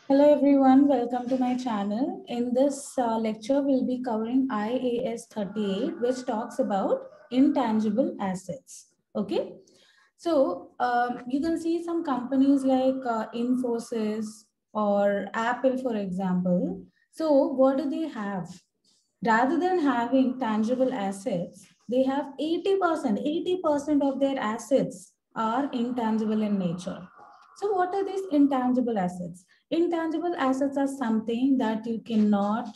Hello everyone, welcome to my channel. In this lecture, we'll be covering IAS 38, which talks about intangible assets. Okay, so you can see some companies like Infosys or Apple, for example. So what do they have? Rather than having tangible assets, they have 80% of their assets are intangible in nature. So what are these intangible assets? Intangible assets are something that you cannot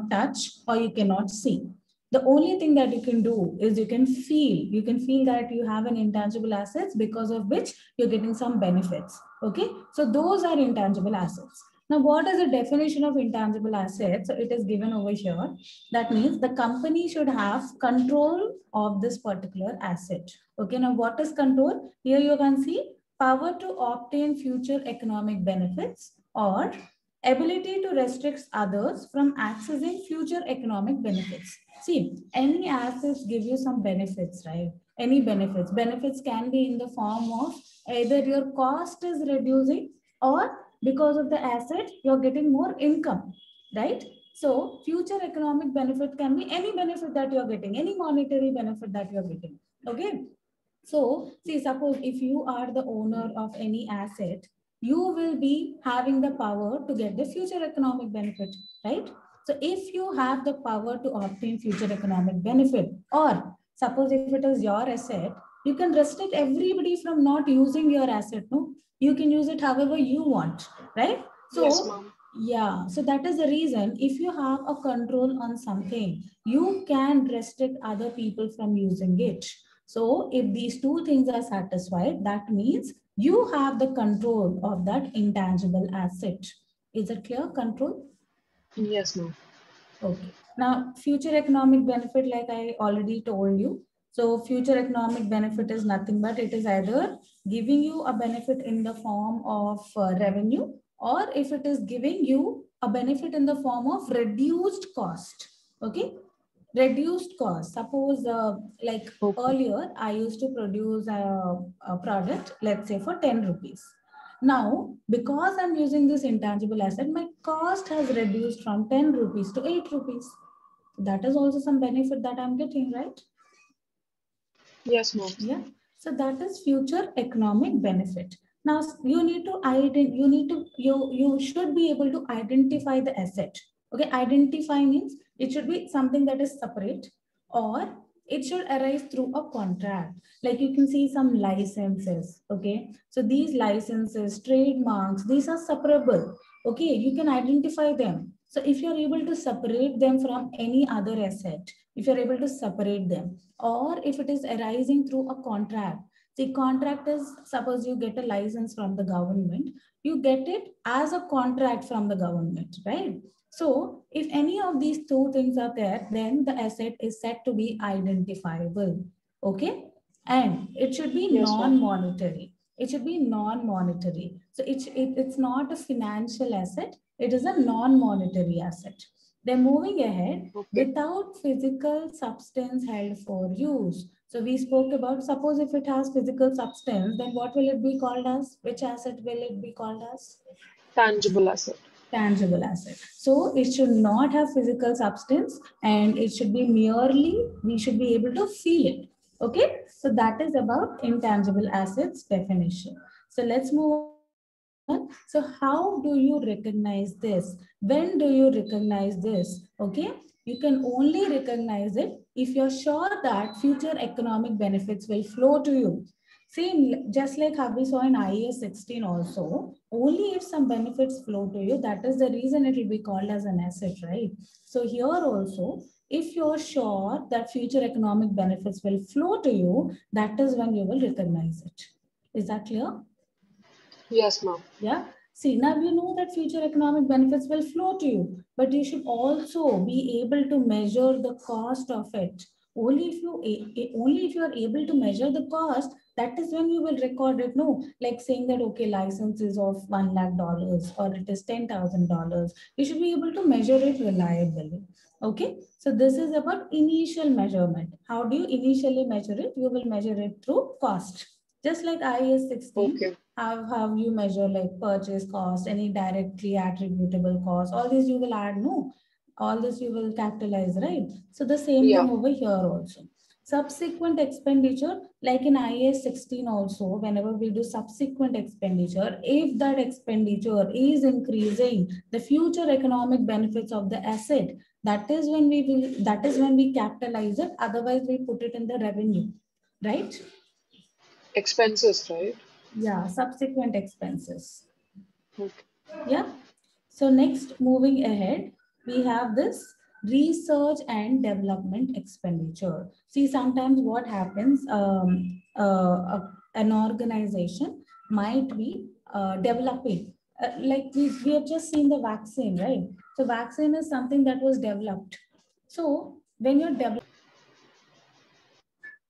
touch or you cannot see. The only thing that you can do is you can feel that you have an intangible assets because of which you're getting some benefits. Okay, so those are intangible assets. Now, what is the definition of intangible assets? So it is given over here. That means the company should have control of this particular asset. Okay, now what is control? Here you can see power to obtain future economic benefits or ability to restrict others from accessing future economic benefits. See, any assets give you some benefits, right? Any benefits. Benefits can be in the form of either your cost is reducing or because of the asset, you're getting more income, right? So future economic benefit can be any benefit that you're getting, any monetary benefit that you're getting. Okay. So see, suppose if you are the owner of any asset, you will be having the power to get the future economic benefit, right? So if you have the power to obtain future economic benefit, or suppose if it is your asset, you can restrict everybody from not using your asset. No, you can use it however you want, right? Yes, So ma'am. yeah, so that is the reason if you have a control on something, you can restrict other people from using it. So if these two things are satisfied, that means you have the control of that intangible asset. Is it clear? Control? Yes, ma'am. Okay. Now, future economic benefit, like I already told you. So, future economic benefit is nothing but it is either giving you a benefit in the form of revenue, or if it is giving you a benefit in the form of reduced cost. Okay. Reduced cost. Suppose, like Okay. earlier, I used to produce a product, let's say for 10 rupees. Now, because I'm using this intangible asset, my cost has reduced from 10 rupees to 8 rupees. That is also some benefit that I'm getting, right? Yes, ma'am. Yeah. So that is future economic benefit. Now you need to you should be able to identify the asset. Okay, identify means it should be something that is separate, or it should arise through a contract. Like you can see some licenses. Okay, so these licenses, trademarks, these are separable. Okay, you can identify them. So if you're able to separate them from any other asset, if you're able to separate them, or if it is arising through a contract. The contract is, suppose you get a license from the government, you get it as a contract from the government, right? So if any of these two things are there, then the asset is said to be identifiable. Okay, and it should be Yes, ma'am. non-monetary. It should be non-monetary. So it's not a financial asset, it is a non-monetary asset. Then moving ahead, Okay. without physical substance held for use. So we spoke about, suppose if it has physical substance, then what will it be called as? Which asset will it be called as? Tangible asset. Tangible asset. So it should not have physical substance and it should be merely, we should be able to feel it. Okay, so that is about intangible assets definition. So let's move on. So how do you recognize this? When do you recognize this? Okay, you can only recognize it if you're sure that future economic benefits will flow to you. Same, just like how we saw in IAS 16 also, only if some benefits flow to you, that is the reason it will be called as an asset, right? So here also, if you're sure that future economic benefits will flow to you, that is when you will recognize it. Is that clear? Yes, ma'am. Yeah. See, now you know that future economic benefits will flow to you, but you should also be able to measure the cost of it. Only if you are able to measure the cost, that is when you will record it. No, like saying that okay, license is of $1 lakh or it is $10,000. You should be able to measure it reliably. Okay, so this is about initial measurement. How do you initially measure it? You will measure it through cost. Just like IAS 16, Okay. how you measure like purchase cost, any directly attributable cost, all these you will add, no? All this you will capitalize, right? So the same Yeah. thing over here also. Subsequent expenditure, like in IAS 16 also, whenever we do subsequent expenditure, if that expenditure is increasing the future economic benefits of the asset, that is when we capitalize it, otherwise we put it in the revenue, right? Expenses, right? Yeah, subsequent expenses. Okay. Yeah. So next, moving ahead, we have this research and development expenditure. See, sometimes what happens, an organization might be developing, like we have just seen the vaccine, right? So vaccine is something that was developed. So when you're developing,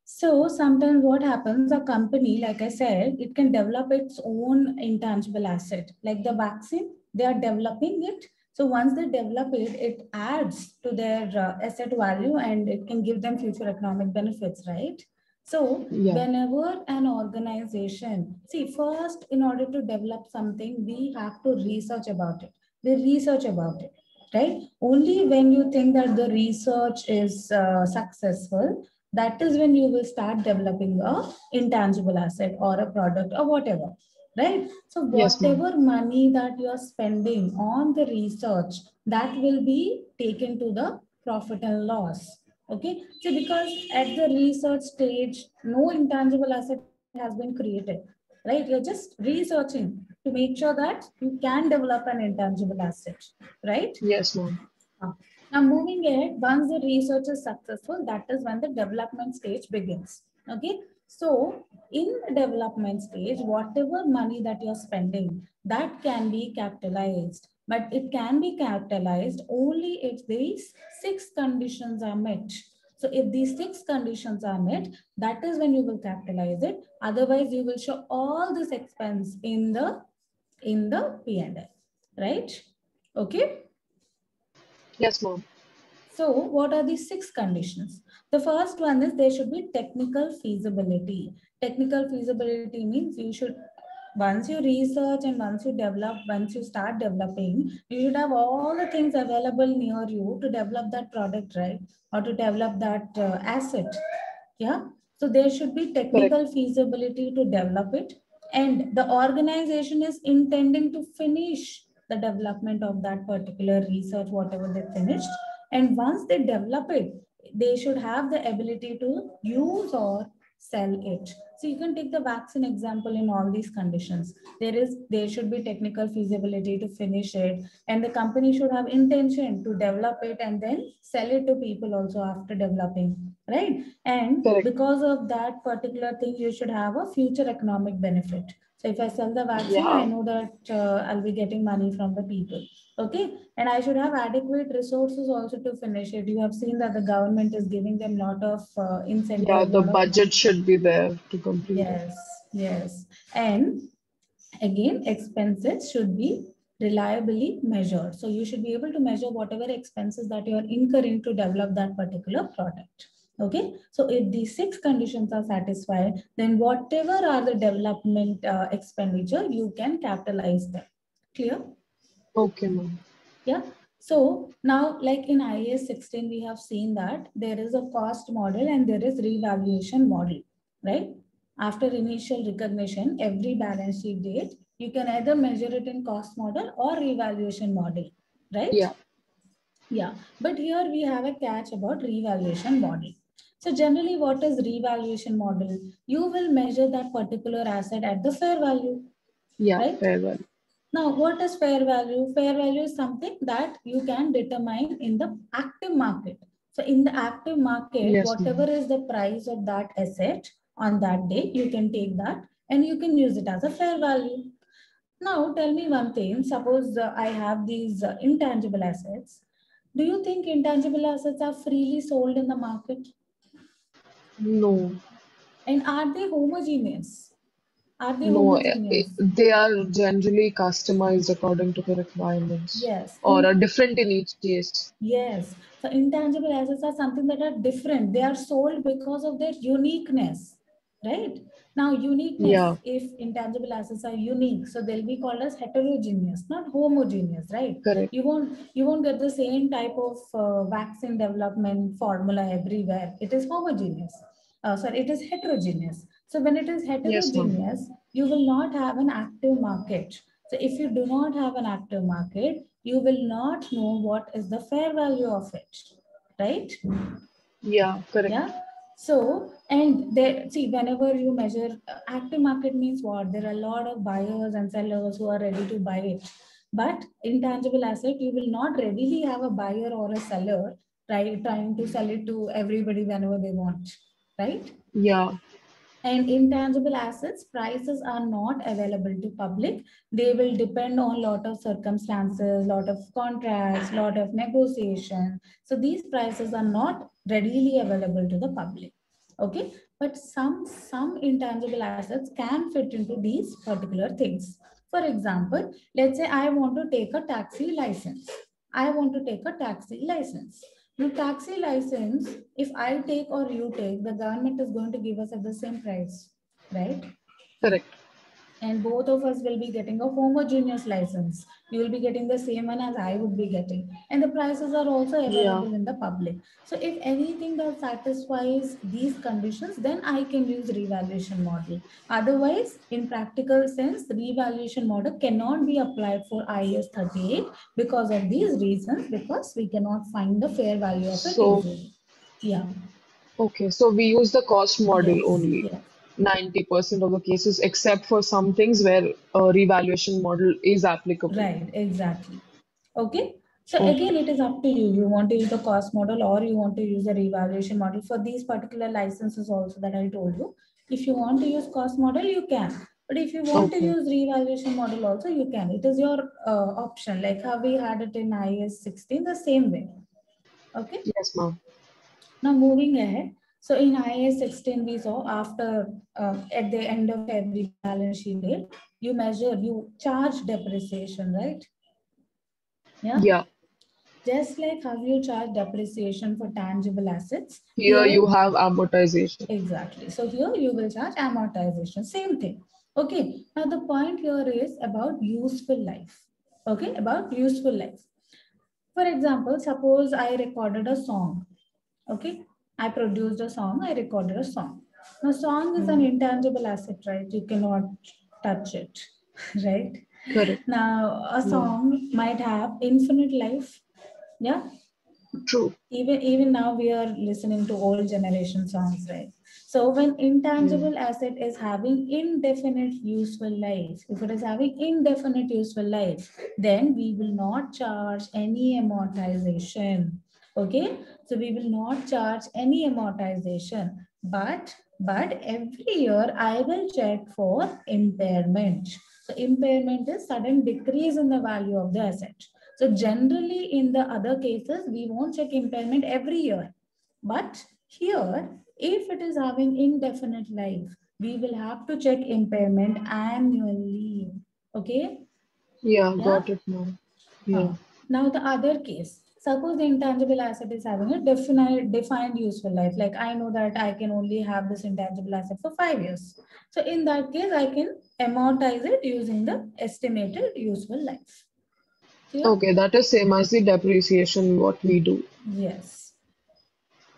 so sometimes what happens, a company, like I said, it can develop its own intangible asset, like the vaccine, they are developing it. So once they develop it, it adds to their asset value and it can give them future economic benefits, right? So Yeah. whenever an organization, see, first, in order to develop something, we have to research about it. We research about it, right? Only when you think that the research is successful, that is when you will start developing a intangible asset or a product or whatever, right? So Yes, ma'am. whatever money that you are spending on the research, that will be taken to the profit and loss. Okay, so because at the research stage no intangible asset has been created, right? You're just researching to make sure that you can develop an intangible asset, right? Yes, ma'am. Now, moving ahead, once the research is successful, that is when the development stage begins. Okay, so in the development stage, whatever money that you're spending, that can be capitalized, but it can be capitalized only if these six conditions are met. So if these six conditions are met, that is when you will capitalize it. Otherwise, you will show all this expense in the P&L, right? Okay. Yes, ma'am. So, what are the six conditions? The first one is there should be technical feasibility. Technical feasibility means you should, once you research and once you develop, once you start developing, you should have all the things available near you to develop that product, right? Or to develop that asset. Yeah. So, there should be Correct. technical feasibility to develop it. And the organization is intending to finish the development of that particular research, whatever they finished, and once they develop it, they should have the ability to use or sell it. So you can take the vaccine example in all these conditions. There should be technical feasibility to finish it, and the company should have intention to develop it and then sell it to people also after developing, right? And Correct. because of that particular thing, you should have a future economic benefit. So if I sell the vaccine, I Yeah. know that I'll be getting money from the people. Okay, and I should have adequate resources also to finish it. You have seen that the government is giving them a lot of Yeah, incentives, the lot of budget money. should be there to complete it. Yes, yes. And again, expenses should be reliably measured. So you should be able to measure whatever expenses that you are incurring to develop that particular product. Okay, so if these six conditions are satisfied, then whatever are the development expenditure, you can capitalize them. Clear? Okay, ma'am. Yeah. So now, like in IAS 16, we have seen that there is a cost model and there is revaluation model, right? After initial recognition, every balance sheet date, you can either measure it in cost model or revaluation model, right? Yeah. Yeah. But here we have a catch about revaluation model. So generally, what is revaluation model? You will measure that particular asset at the fair value, Yeah, right? very well. Now, what is fair value? Fair value is something that you can determine in the active market. So in the active market, Yes, whatever ma'am. is the price of that asset on that day, you can take that and you can use it as a fair value. Now, tell me one thing. Suppose I have these intangible assets. Do you think intangible assets are freely sold in the market? No, And are they homogeneous? Are they no, homogeneous? they are generally customized according to the requirements Yes. or are different in each case. Yes. So intangible assets are something that are different. They are sold because of their uniqueness, right? Now, uniqueness, Yeah, if intangible assets are unique, so they'll be called as heterogeneous, not homogeneous, right? correct. You won't get the same type of vaccine development formula everywhere. It is homogeneous. Sorry, it is heterogeneous. So when it is Yes, ma'am. heterogeneous, you will not have an active market. So if you do not have an active market, you will not know what is the fair value of it, right? Yeah, correct. Yeah. So, and there, see, whenever you measure active market means what? There are a lot of buyers and sellers who are ready to buy it. But intangible asset, you will not readily have a buyer or a seller trying to sell it to everybody whenever they want, right? Yeah, And intangible assets prices are not available to public. They will depend on lot of circumstances, lot of contracts, lot of negotiation. So these prices are not readily available to the public. Okay, but some intangible assets can fit into these particular things. For example, let's say I want to take a taxi license. I want to take a taxi license. Now, taxi license, if I take or you take, the government is going to give us at the same price, right? correct. And both of us will be getting a homogeneous license. You will be getting the same one as I would be getting. And the prices are also Yeah. available in the public. So if anything that satisfies these conditions, then I can use revaluation model. Otherwise, in practical sense, the revaluation model cannot be applied for IAS 38 because of these reasons, because we cannot find the fair value of it So, easily. Yeah. okay, so we use the cost model Yes. only Yes. 90% of the cases, except for some things where a revaluation model is applicable. Right, exactly. Okay. So again, Okay. it is up to you. You want to use the cost model or you want to use the revaluation model for these particular licenses also that I told you. If you want to use cost model, you can. But if you want to Okay. use revaluation model also, you can. It is your option, like how we had it in IAS 16, the same way. Okay. Yes, ma'am. Now moving ahead. So in IAS 16, we saw after at the end of every balance sheet date, you charge depreciation, right? Yeah. Yeah. Just like how you charge depreciation for tangible assets, Here here, you have amortization. exactly. So here you will charge amortization, same thing. Okay, now the point here is about useful life. Okay, about useful life. For example, suppose I recorded a song. Okay, I produced a song, I recorded a song. Now, song is an Mm, intangible asset, right? You cannot touch it, right? correct. Now, a Yeah. song might have infinite life. Yeah, True. even now we are listening to old generation songs, right? So when Mm. intangible asset is having indefinite useful life, if it is having indefinite useful life, then we will not charge any amortization. Okay, so we will not charge any amortization, but every year I will check for impairment. So impairment is sudden decrease in the value of the asset. So generally in the other cases, we won't check impairment every year. But here, if it is having indefinite life, we will have to check impairment annually. Okay? Yeah, Yeah? got it, ma'am. Huh. Yeah. Now the other case, suppose the intangible asset is having a defined useful life. Like I know that I can only have this intangible asset for 5 years. So in that case, I can amortize it using the estimated useful life. Clear? Okay, that is same as the depreciation what we do. Yes.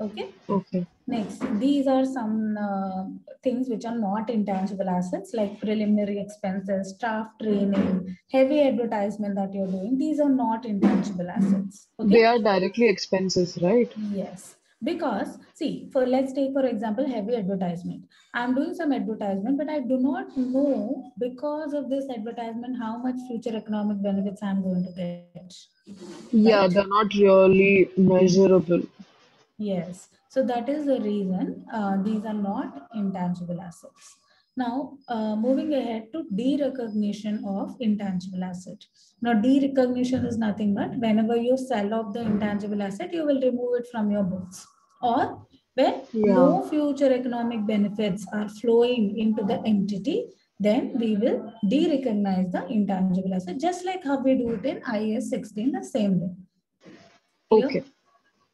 Okay. Okay. Next, these are some things which are not intangible assets like preliminary expenses, staff training, heavy advertisement that you're doing. These are not intangible assets. They Okay. are directly expenses, right? Yes. Because see, for let's take for example heavy advertisement. I'm doing some advertisement, but I do not know because of this advertisement how much future economic benefits I'm going to get. Right? Yeah, they're not really measurable. Yes, so that is the reason these are not intangible assets. Now, moving ahead to derecognition of intangible asset. Now, derecognition is nothing but whenever you sell off the intangible asset, you will remove it from your books. Or when Yeah. no future economic benefits are flowing into the entity, then we will derecognize the intangible asset, just like how we do it in IAS 16, the same way. Clear? Okay.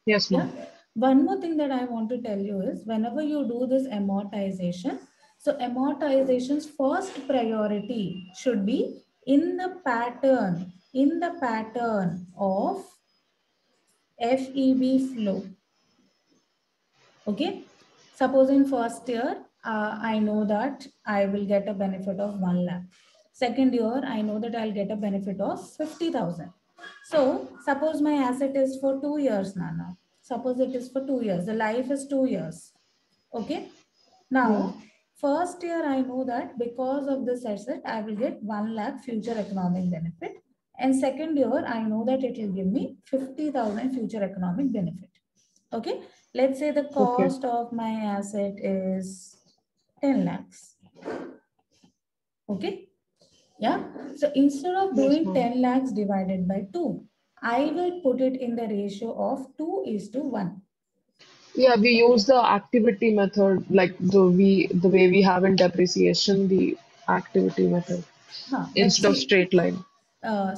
Yes, Yeah. ma'am. One more thing that I want to tell you is whenever you do this amortization, So amortization's first priority should be in the pattern of FEB flow. Okay. Suppose in first year, I know that I will get a benefit of 1 lakh. Second year, I know that I'll get a benefit of 50,000. So suppose my asset is for 2 years, Nana. Suppose it is for 2 years. The life is 2 years. Okay. Yeah. Now, first year, I know that because of this asset, I will get 1 lakh future economic benefit. And second year, I know that it will give me 50,000 future economic benefit. Okay. Let's say the Okay. cost of my asset is 10 lakhs. Okay. Yeah. So instead of Yes, doing ma'am. 10 lakhs divided by 2, I will put it in the ratio of 2:1. Yeah, we Okay. use the activity method, like the way we have in depreciation, the activity method But instead of straight line.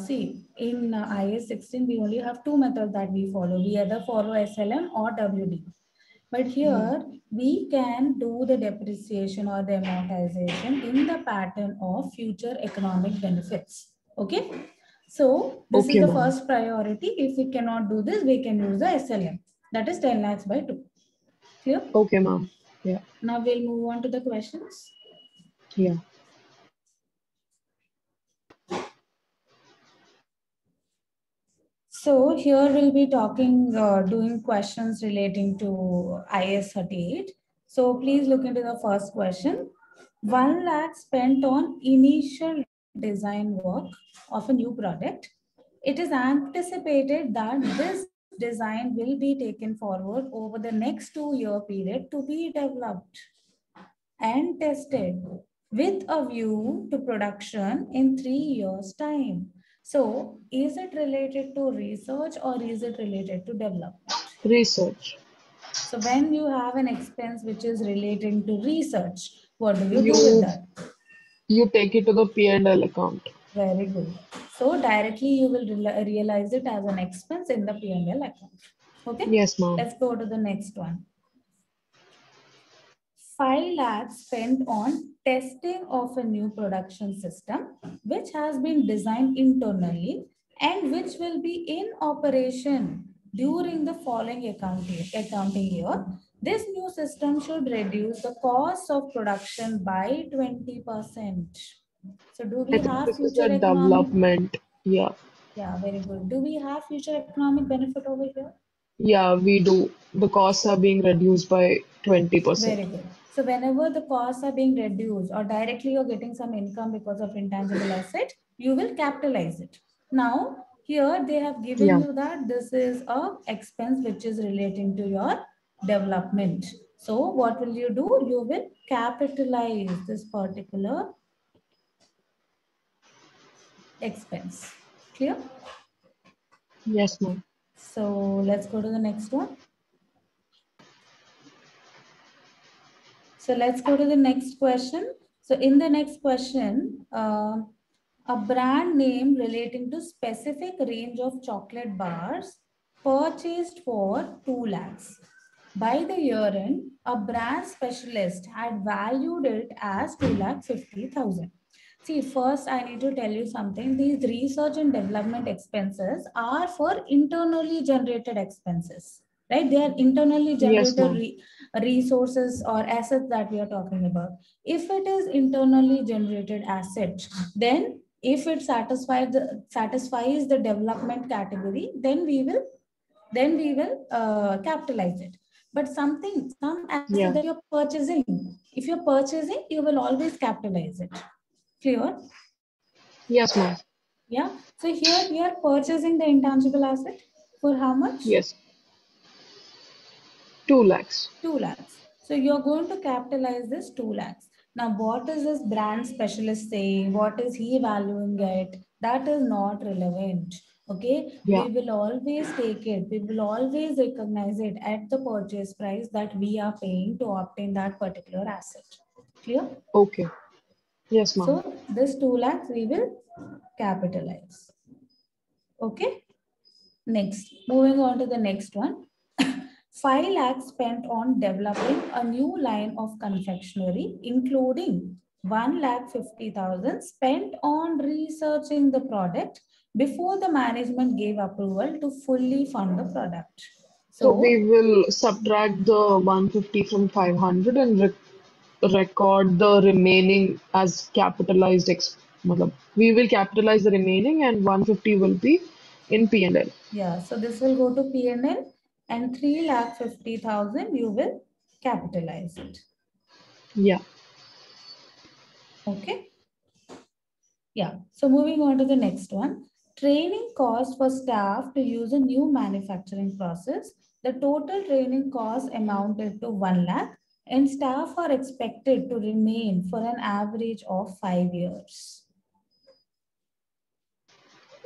see, in IS 16, we only have two methods that we follow. We either follow SLM or WD. But Hmm. here we can do the depreciation or the amortization in the pattern of future economic benefits. Okay. So this is Okay, the ma'am. first priority. If we cannot do this, we can use the SLM. That is 10 lakhs by 2. Clear? Okay, ma'am. Yeah. Now we'll move on to the questions. Yeah. So here we'll be talking, doing questions relating to IS 38. So please look into the first question. 1 lakh spent on initial design work of a new product. It is anticipated that this design will be taken forward over the next 2-year period to be developed and tested with a view to production in 3 years' time. So, is it related to research or is it related to development? Research. So, when you have an expense which is relating to research, what do you do with You that? you take it to the P&L account. Very good. So, directly you will realize it as an expense in the P&L account. Okay, Yes, ma'am. let's go to the next one. 5 lakhs spent on testing of a new production system, which has been designed internally and which will be in operation during the following accounting year. This new system should reduce the cost of production by 20%. So do I we think have this is a future economic? development. Yeah. Yeah, very good. Do we have future economic benefit over here? Yeah, we do. The costs are being reduced by 20%. Very good. So whenever the costs are being reduced or directly you're getting some income because of intangible asset, you will capitalize it. Now, here they have given Yeah. you that this is a expense which is relating to your development. So what will you do? You will capitalize this particular expense. Clear? Yes, ma'am. So let's go to the next one. So let's go to the next question. So in the next question, a brand name relating to specific range of chocolate bars purchased for 2 lakhs. By the year end, a brand specialist had valued it as 2,50,000. See, first I need to tell you something. These research and development expenses are for internally generated expenses, right? They are internally Yes, generated ma'am. resources or assets that we are talking about. If it is internally generated asset, then if it satisfies the development category, then we will capitalize it. But some asset Yeah. that you're purchasing, if you're purchasing, you will always capitalize it. Clear? Yes, ma'am. Yeah. So here we are purchasing the intangible asset for how much? Yes. 2 lakhs. 2 lakhs. So you're going to capitalize this 2 lakhs. Now, what is this brand specialist saying? What is he valuing it? That is not relevant. Okay. Yeah. We will always take it. We will always recognize it at the purchase price that we are paying to obtain that particular asset. Clear? Okay. Yes, ma'am. So this 2 lakhs we will capitalize. Okay. Next, moving on to the next one. 5 lakhs spent on developing a new line of confectionery, including 1,50,000 spent on researching the product before the management gave approval to fully fund the product. So we So, will subtract the 150 from 500 and record the remaining as capitalized matlab, we will capitalize the remaining and 150 will be in P&L. yeah, so this will go to P&L and 3,50,000 you will capitalize it. Yeah. Okay. Yeah. So moving on to the next one. Training cost for staff to use a new manufacturing process. The total training cost amounted to 1 lakh and staff are expected to remain for an average of 5 years.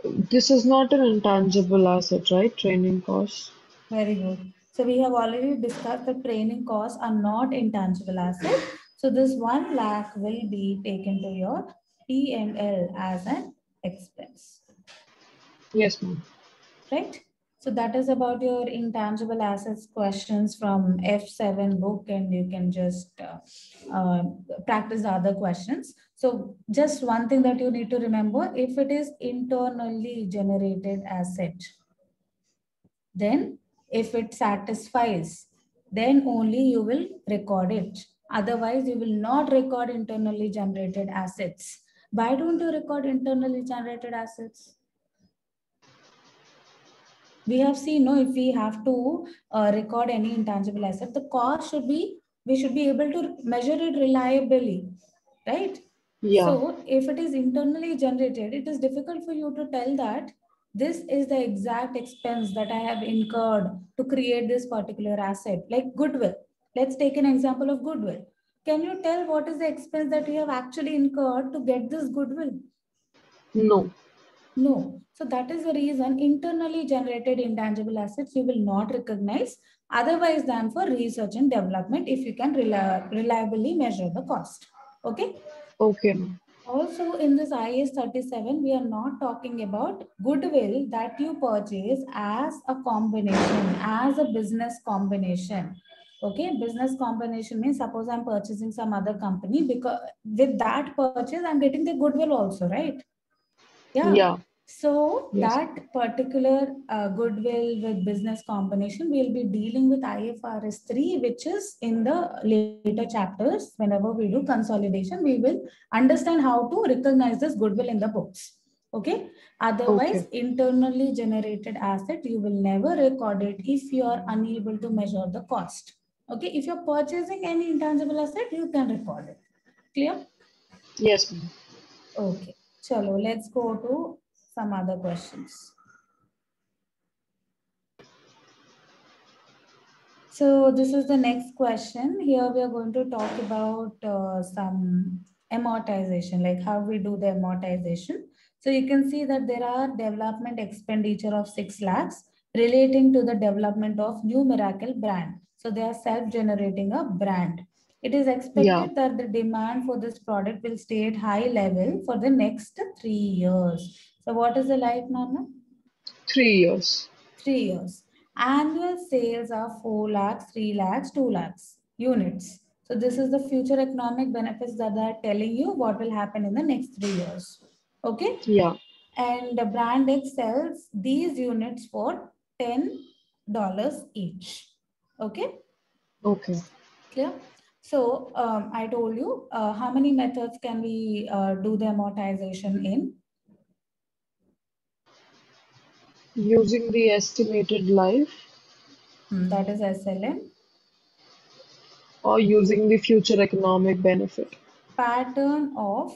This is not an intangible asset, right? Training costs. Very good. So we have already discussed that training costs are not intangible assets. So this 1 lakh will be taken to your P&L as an expense. Yes, ma'am. Right? So that is about your intangible assets questions from F7 book, and you can just practice the other questions. So just one thing that you need to remember, if it is internally generated asset, then if it satisfies, then only you will record it. Otherwise, you will not record internally generated assets. Why don't you record internally generated assets? We have seen, no, if we have to record any intangible asset, the cost should be, we should be able to measure it reliably, right? Yeah. So if it is internally generated, it is difficult for you to tell that this is the exact expense that I have incurred to create this particular asset, like goodwill. Let's take an example of goodwill. Can you tell what is the expense that you have actually incurred to get this goodwill? No. No. So that is the reason internally generated intangible assets you will not recognize otherwise than for research and development if you can reliably measure the cost. Okay. Okay, ma'am. Also in this IAS 37, we are not talking about goodwill that you purchase as a combination, as a business combination. Okay, business combination means suppose I'm purchasing some other company because with that purchase, I'm getting the goodwill also, right? Yeah. Yeah. So Yes. that particular goodwill with business combination, we'll be dealing with IFRS 3, which is in the later chapters. Whenever we do consolidation, we will understand how to recognize this goodwill in the books. Okay. Otherwise, Okay. internally generated asset, you will never record it if you are unable to measure the cost. Okay. If you're purchasing any intangible asset, you can record it. Clear? Yes, ma'am. Okay. Chalo, let's go to some other questions. So this is the next question. Here we are going to talk about some amortization, like how we do the amortization. So you can see that there are development expenditure of 6 lakhs relating to the development of new Miracle brand. So they are self-generating a brand. It is Yeah. expected that the demand for this product will stay at high level for the next 3 years. So what is the life, Norma? 3 years. 3 years. Annual sales are 4 lakhs, 3 lakhs, 2 lakhs units. So this is the future economic benefits that they are telling you what will happen in the next 3 years. Okay. Yeah. And the brand X sells these units for $10 each. Okay. Okay. Clear? So I told you how many methods can we do the amortization in? Using the estimated life That is SLM. or using the future economic benefit. Pattern of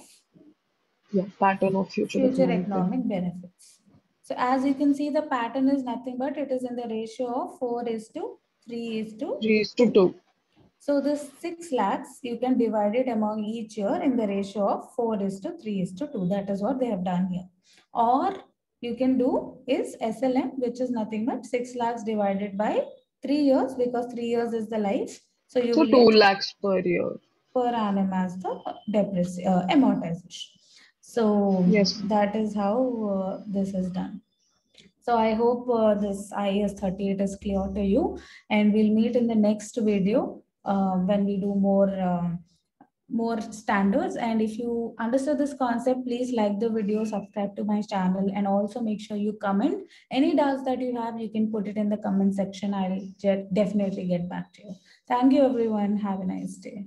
Yeah. Pattern of future future economic benefit. economic benefits. So as you can see, the pattern is nothing but it is in the ratio of 4 is to 3 is to 3 is to 2. 2. So this 6 lakhs, you can divide it among each year in the ratio of 4 is to 3 is to 2. That is what they have done here. Or you can do is SLM, which is nothing but 6 lakhs divided by 3 years because 3 years is the life. So you So will 2 get lakhs per year. per annum as the amortization. So Yes, ma'am. that is how this is done. So I hope this IAS 38 is clear to you, and we'll meet in the next video when we do more standards. And if you understood this concept, please like the video, subscribe to my channel, and also make sure you comment. Any doubts that you have, you can put it in the comment section. I'll definitely get back to you. Thank you, everyone. Have a nice day.